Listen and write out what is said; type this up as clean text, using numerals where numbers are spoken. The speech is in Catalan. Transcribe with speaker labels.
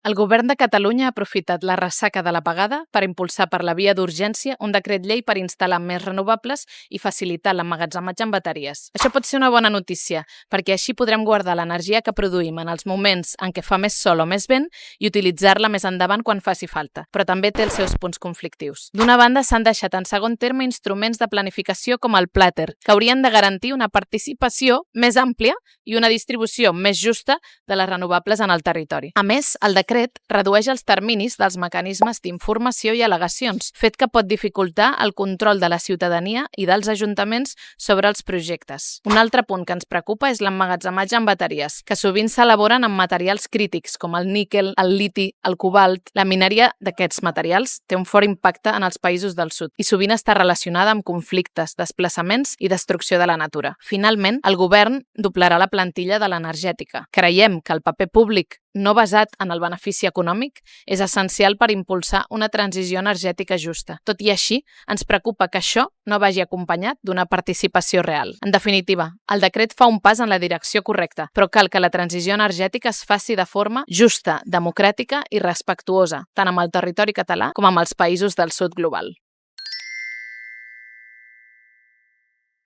Speaker 1: El Govern de Catalunya ha aprofitat la ressaca de l'apagada per impulsar per la via d'urgència un decret llei per instal·lar més renovables i facilitar l'emmagatzematge en bateries. Això pot ser una bona notícia, perquè així podrem guardar l'energia que produïm en els moments en què fa més sol o més vent i utilitzar-la més endavant quan faci falta, però també té els seus punts conflictius. D'una banda, s'han deixat en segon terme instruments de planificació com el Plater, que haurien de garantir una participació més àmplia i una distribució més justa de les renovables en el territori. A més, el decret redueix els terminis dels mecanismes d'informació i al·legacions, fet que pot dificultar el control de la ciutadania i dels ajuntaments sobre els projectes. Un altre punt que ens preocupa és l'emmagatzematge en bateries, que sovint s'elaboren amb materials crítics com el níquel, el liti, el cobalt. La mineria d'aquests materials té un fort impacte en els països del sud i sovint està relacionada amb conflictes, desplaçaments i destrucció de la natura. Finalment, el govern doblarà la plantilla de l'energètica. Creiem que el paper públic no basat en el benefici econòmic és essencial per impulsar una transició energètica justa. Tot i així, ens preocupa que això no vagi acompanyat d'una participació real. En definitiva, el decret fa un pas en la direcció correcta, però cal que la transició energètica es faci de forma justa, democràtica i respectuosa, tant amb el territori català com amb els països del sud global.